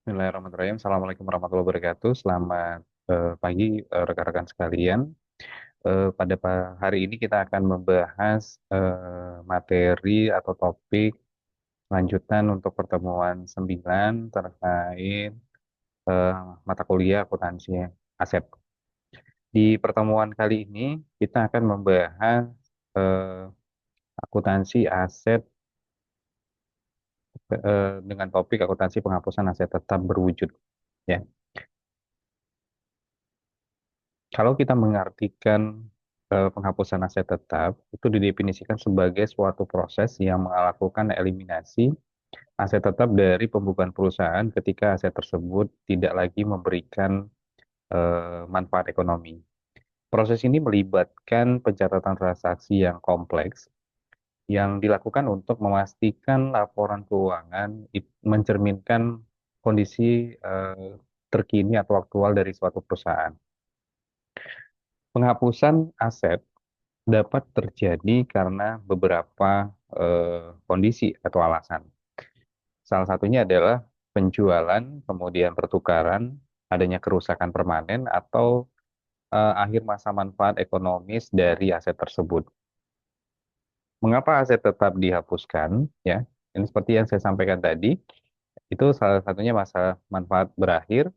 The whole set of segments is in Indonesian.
Bismillahirrahmanirrahim. Assalamualaikum warahmatullahi wabarakatuh. Selamat pagi rekan-rekan sekalian. Hari ini kita akan membahas materi atau topik lanjutan untuk pertemuan 9 terkait eh, mata kuliah akuntansi aset. Di pertemuan kali ini kita akan membahas eh, akuntansi aset dengan topik akuntansi penghapusan aset tetap berwujud. Ya. Kalau kita mengartikan penghapusan aset tetap, itu didefinisikan sebagai suatu proses yang melakukan eliminasi aset tetap dari pembukaan perusahaan ketika aset tersebut tidak lagi memberikan manfaat ekonomi. Proses ini melibatkan pencatatan transaksi yang kompleks yang dilakukan untuk memastikan laporan keuangan mencerminkan kondisi terkini atau aktual dari suatu perusahaan. Penghapusan aset dapat terjadi karena beberapa kondisi atau alasan. Salah satunya adalah penjualan, kemudian pertukaran, adanya kerusakan permanen, atau akhir masa manfaat ekonomis dari aset tersebut. Mengapa aset tetap dihapuskan? Ya, ini seperti yang saya sampaikan tadi, itu salah satunya masa manfaat berakhir,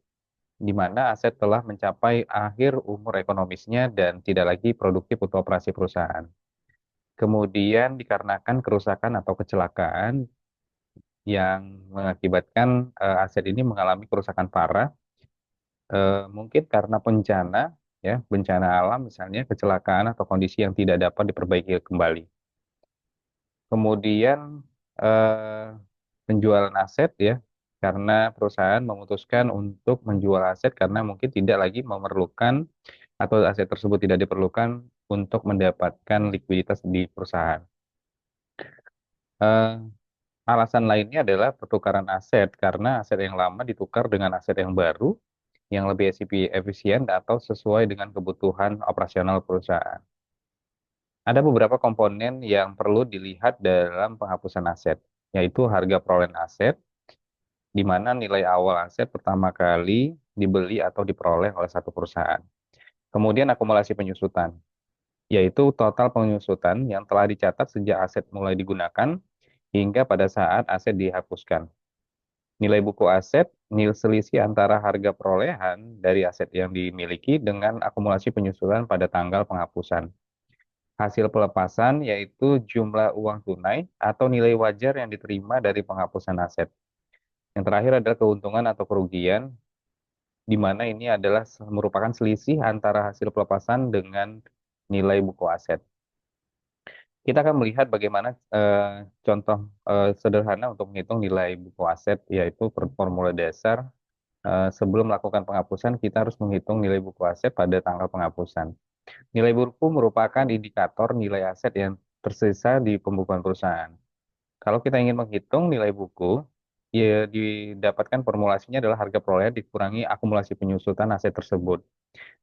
di mana aset telah mencapai akhir umur ekonomisnya dan tidak lagi produktif untuk operasi perusahaan. Kemudian dikarenakan kerusakan atau kecelakaan yang mengakibatkan aset ini mengalami kerusakan parah, mungkin karena bencana, ya, bencana alam misalnya kecelakaan atau kondisi yang tidak dapat diperbaiki kembali. Kemudian eh, penjualan aset, ya, karena perusahaan memutuskan untuk menjual aset karena mungkin tidak lagi memerlukan atau aset tersebut tidak diperlukan untuk mendapatkan likuiditas di perusahaan. Eh, Alasan lainnya adalah pertukaran aset karena aset yang lama ditukar dengan aset yang baru yang lebih efisien atau sesuai dengan kebutuhan operasional perusahaan. Ada beberapa komponen yang perlu dilihat dalam penghapusan aset, yaitu harga perolehan aset, di mana nilai awal aset pertama kali dibeli atau diperoleh oleh satu perusahaan. Kemudian akumulasi penyusutan, yaitu total penyusutan yang telah dicatat sejak aset mulai digunakan hingga pada saat aset dihapuskan. Nilai buku aset, nilai selisih antara harga perolehan dari aset yang dimiliki dengan akumulasi penyusutan pada tanggal penghapusan. Hasil pelepasan yaitu jumlah uang tunai atau nilai wajar yang diterima dari penghapusan aset. Yang terakhir adalah keuntungan atau kerugian, di mana ini adalah merupakan selisih antara hasil pelepasan dengan nilai buku aset. Kita akan melihat bagaimana contoh sederhana untuk menghitung nilai buku aset, yaitu formula dasar. Sebelum melakukan penghapusan, kita harus menghitung nilai buku aset pada tanggal penghapusan. Nilai buku merupakan indikator nilai aset yang tersisa di pembukuan perusahaan. Kalau kita ingin menghitung nilai buku, ya didapatkan formulasinya adalah harga perolehan dikurangi akumulasi penyusutan aset tersebut.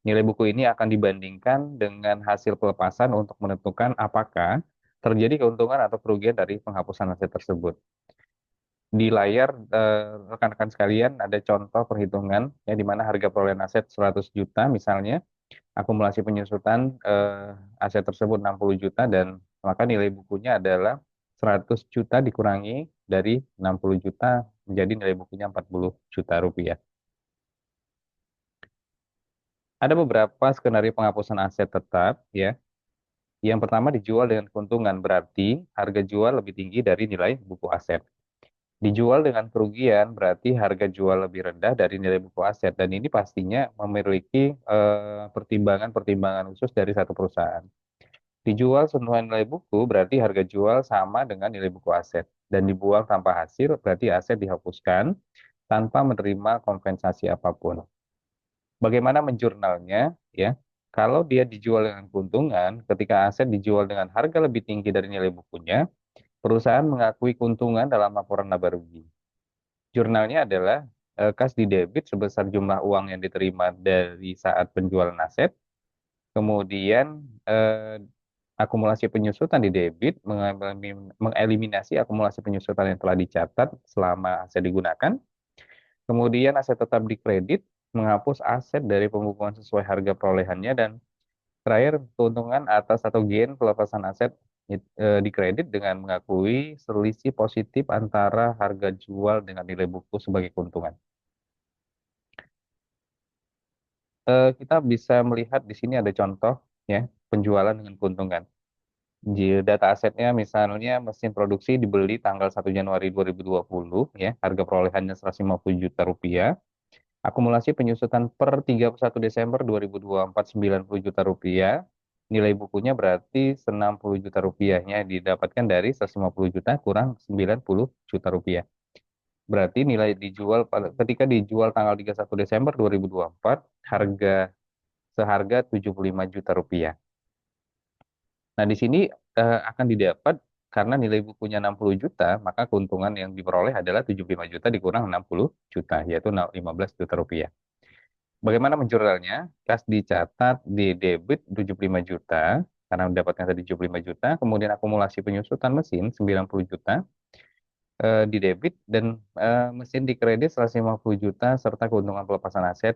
Nilai buku ini akan dibandingkan dengan hasil pelepasan untuk menentukan apakah terjadi keuntungan atau kerugian dari penghapusan aset tersebut. Di layar rekan-rekan sekalian ada contoh perhitungan ya di mana harga perolehan aset 100 juta misalnya, akumulasi penyusutan aset tersebut 60 juta dan maka nilai bukunya adalah 100 juta dikurangi dari 60 juta menjadi nilai bukunya 40 juta rupiah. Ada beberapa skenario penghapusan aset tetap, ya. Yang pertama dijual dengan keuntungan, berarti harga jual lebih tinggi dari nilai buku aset. Dijual dengan kerugian berarti harga jual lebih rendah dari nilai buku aset dan ini pastinya memiliki pertimbangan-pertimbangan khusus dari satu perusahaan. Dijual sesuai nilai buku berarti harga jual sama dengan nilai buku aset dan dibuang tanpa hasil berarti aset dihapuskan tanpa menerima kompensasi apapun. Bagaimana menjurnalnya? Ya, kalau dia dijual dengan keuntungan, ketika aset dijual dengan harga lebih tinggi dari nilai bukunya, perusahaan mengakui keuntungan dalam laporan laba rugi. Jurnalnya adalah kas di debit sebesar jumlah uang yang diterima dari saat penjualan aset, kemudian eh, akumulasi penyusutan di debit mengeliminasi akumulasi penyusutan yang telah dicatat selama aset digunakan, Kemudian aset tetap dikredit, menghapus aset dari pembukuan sesuai harga perolehannya, dan terakhir keuntungan atas atau gain pelepasan aset dikredit dengan mengakui selisih positif antara harga jual dengan nilai buku sebagai keuntungan. Kita bisa melihat di sini ada contoh ya penjualan dengan keuntungan. Data asetnya misalnya mesin produksi dibeli tanggal 1 Januari 2020 ya, harga perolehannya 150 juta rupiah. Akumulasi penyusutan per 31 Desember 2024 90 juta rupiah. Nilai bukunya berarti 60 juta rupiahnya didapatkan dari 150 juta kurang 90 juta rupiah. Berarti nilai dijual ketika dijual tanggal 31 Desember 2024 harga seharga 75 juta rupiah. Nah, di sini akan didapat karena nilai bukunya 60 juta, maka keuntungan yang diperoleh adalah 75 juta dikurang 60 juta, yaitu 15 juta rupiah. Bagaimana menjurnalnya? Kas dicatat di debit 75 juta, karena mendapatkan tadi 75 juta, kemudian akumulasi penyusutan mesin 90 juta di debit, dan mesin dikredit 150 juta, serta keuntungan pelepasan aset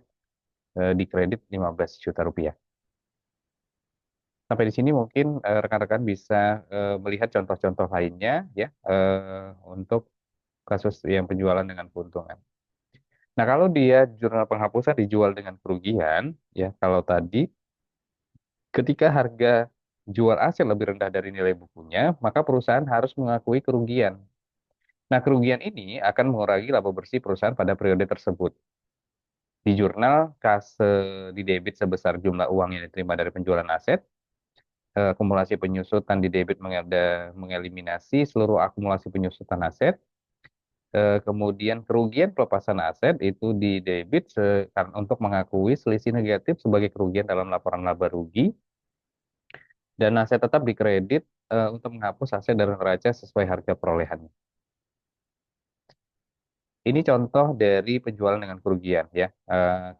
di kredit 15 juta rupiah. Sampai di sini mungkin rekan-rekan bisa melihat contoh-contoh lainnya ya untuk kasus yang penjualan dengan keuntungan. Nah, kalau dia jurnal penghapusan dijual dengan kerugian, ya kalau tadi ketika harga jual aset lebih rendah dari nilai bukunya, maka perusahaan harus mengakui kerugian. Nah, kerugian ini akan mengurangi laba bersih perusahaan pada periode tersebut. Di jurnal, kas di debit sebesar jumlah uang yang diterima dari penjualan aset, akumulasi penyusutan di debit mengeliminasi seluruh akumulasi penyusutan aset. Kemudian kerugian pelepasan aset itu di debit untuk mengakui selisih negatif sebagai kerugian dalam laporan laba rugi, dan aset tetap dikredit untuk menghapus aset dari neraca sesuai harga perolehannya. Ini contoh dari penjualan dengan kerugian ya.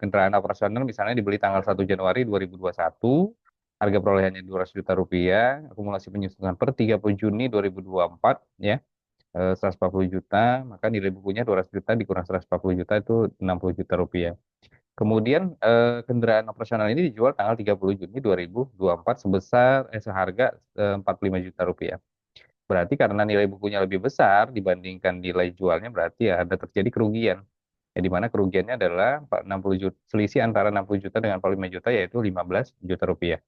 Kendaraan operasional misalnya dibeli tanggal 1 Januari 2021, harga perolehannya 200 juta rupiah, akumulasi penyusutan per 30 Juni 2024 ya, 140 juta, maka nilai bukunya 200 juta dikurang 140 juta itu 60 juta rupiah. Kemudian kendaraan operasional ini dijual tanggal 30 Juni 2024 seharga 45 juta rupiah. Berarti karena nilai bukunya lebih besar dibandingkan nilai jualnya, berarti ya ada terjadi kerugian. Ya, di mana kerugiannya adalah 60 juta, selisih antara 60 juta dengan 45 juta, yaitu 15 juta rupiah.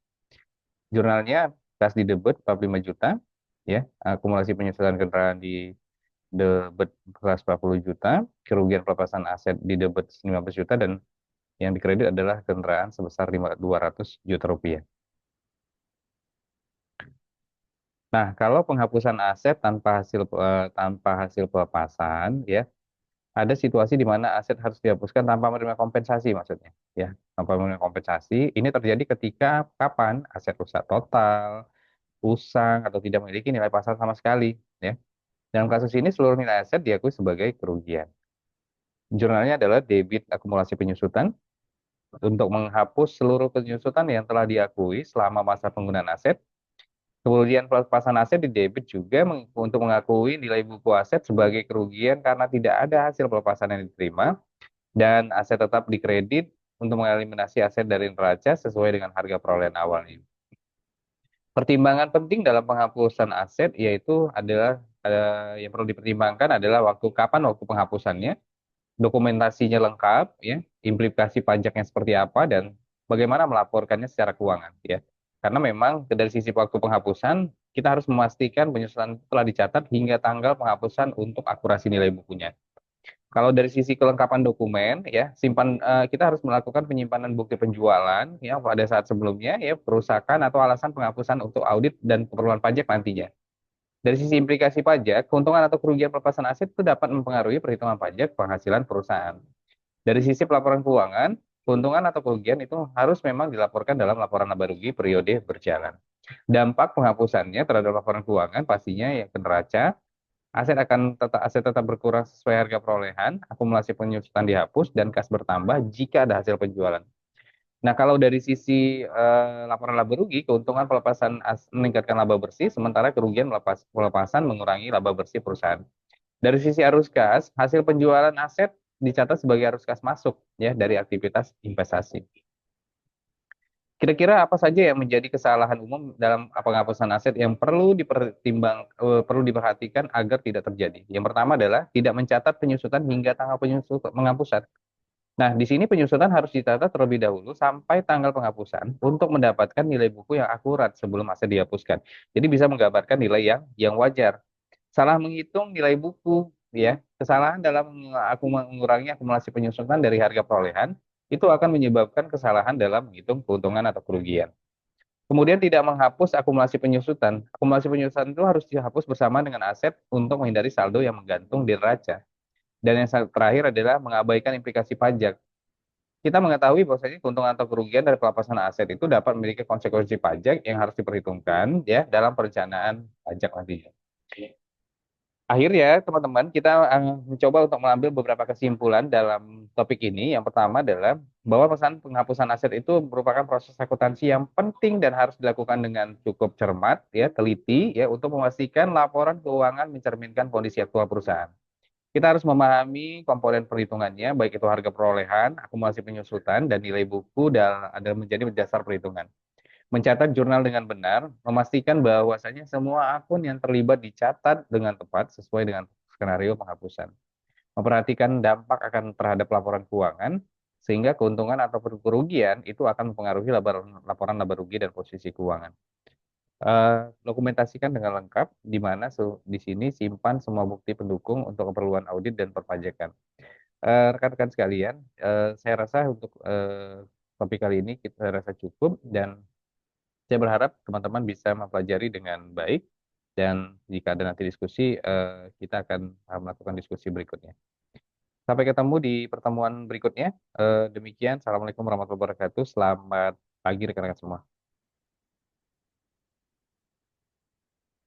Jurnalnya kas di debit 45 juta, ya, akumulasi penyusutan kendaraan di debit kelas 40 juta, kerugian pelepasan aset di debit 15 juta, dan yang dikredit adalah kendaraan sebesar 200 juta rupiah. Nah, kalau penghapusan aset tanpa hasil pelepasan, ya, ada situasi di mana aset harus dihapuskan tanpa menerima kompensasi, maksudnya, ya, tanpa menerima kompensasi. Ini terjadi ketika kapan aset rusak total, usang, atau tidak memiliki nilai pasar sama sekali, ya. Dalam kasus ini seluruh nilai aset diakui sebagai kerugian. Jurnalnya adalah debit akumulasi penyusutan untuk menghapus seluruh penyusutan yang telah diakui selama masa penggunaan aset. Kemudian pelepasan aset di debit juga untuk mengakui nilai buku aset sebagai kerugian karena tidak ada hasil pelepasan yang diterima, dan aset tetap dikredit untuk mengeliminasi aset dari neraca sesuai dengan harga perolehan awalnya. Pertimbangan penting dalam penghapusan aset yaitu adalah yang perlu dipertimbangkan adalah waktu penghapusannya, dokumentasinya lengkap, ya, implikasi pajaknya seperti apa, dan bagaimana melaporkannya secara keuangan, ya. Karena memang dari sisi waktu penghapusan, kita harus memastikan penyusutan telah dicatat hingga tanggal penghapusan untuk akurasi nilai bukunya. Kalau dari sisi kelengkapan dokumen, ya, kita harus melakukan penyimpanan bukti penjualan, ya, pada saat sebelumnya, ya, perusakan atau alasan penghapusan untuk audit dan keperluan pajak nantinya. Dari sisi implikasi pajak, keuntungan atau kerugian pelepasan aset itu dapat mempengaruhi perhitungan pajak penghasilan perusahaan. Dari sisi pelaporan keuangan, keuntungan atau kerugian itu harus memang dilaporkan dalam laporan laba rugi periode berjalan. Dampak penghapusannya terhadap laporan keuangan pastinya yang ke neraca, aset tetap berkurang sesuai harga perolehan, akumulasi penyusutan dihapus, dan kas bertambah jika ada hasil penjualan. Nah, kalau dari sisi laporan laba rugi, keuntungan meningkatkan laba bersih, sementara kerugian pelepasan mengurangi laba bersih perusahaan. Dari sisi arus kas, hasil penjualan aset dicatat sebagai arus kas masuk ya dari aktivitas investasi. Kira-kira apa saja yang menjadi kesalahan umum dalam penghapusan aset yang perlu diperhatikan agar tidak terjadi? Yang pertama adalah tidak mencatat penyusutan hingga tanggal penghapusan. Nah, di sini penyusutan harus dicatat terlebih dahulu sampai tanggal penghapusan untuk mendapatkan nilai buku yang akurat sebelum aset dihapuskan. Jadi bisa menggambarkan nilai yang wajar. Salah menghitung nilai buku, ya. Kesalahan dalam mengurangi akumulasi penyusutan dari harga perolehan itu akan menyebabkan kesalahan dalam menghitung keuntungan atau kerugian. Kemudian tidak menghapus akumulasi penyusutan. Akumulasi penyusutan itu harus dihapus bersama dengan aset untuk menghindari saldo yang menggantung di neraca. Dan yang terakhir adalah mengabaikan implikasi pajak. Kita mengetahui bahwasanya keuntungan atau kerugian dari pelepasan aset itu dapat memiliki konsekuensi pajak yang harus diperhitungkan ya dalam perencanaan pajak nantinya. Akhirnya, teman-teman, kita mencoba untuk mengambil beberapa kesimpulan dalam topik ini. Yang pertama adalah bahwa penghapusan aset itu merupakan proses akuntansi yang penting dan harus dilakukan dengan cukup cermat, ya, teliti, ya, untuk memastikan laporan keuangan mencerminkan kondisi aktual perusahaan. Kita harus memahami komponen perhitungannya, baik itu harga perolehan, akumulasi penyusutan, dan nilai buku dan ada menjadi dasar perhitungan. Mencatat jurnal dengan benar, memastikan bahwasanya semua akun yang terlibat dicatat dengan tepat sesuai dengan skenario penghapusan. Memperhatikan dampak akan terhadap laporan keuangan, sehingga keuntungan atau kerugian itu akan mempengaruhi laporan laba rugi dan posisi keuangan. Dokumentasikan dengan lengkap, di mana di sini simpan semua bukti pendukung untuk keperluan audit dan perpajakan. Rekan-rekan sekalian, saya rasa untuk topik kali ini kita rasa cukup dan saya berharap teman-teman bisa mempelajari dengan baik dan jika ada nanti diskusi, kita akan melakukan diskusi berikutnya. Sampai ketemu di pertemuan berikutnya. Demikian, Assalamualaikum warahmatullahi wabarakatuh. Selamat pagi rekan-rekan semua.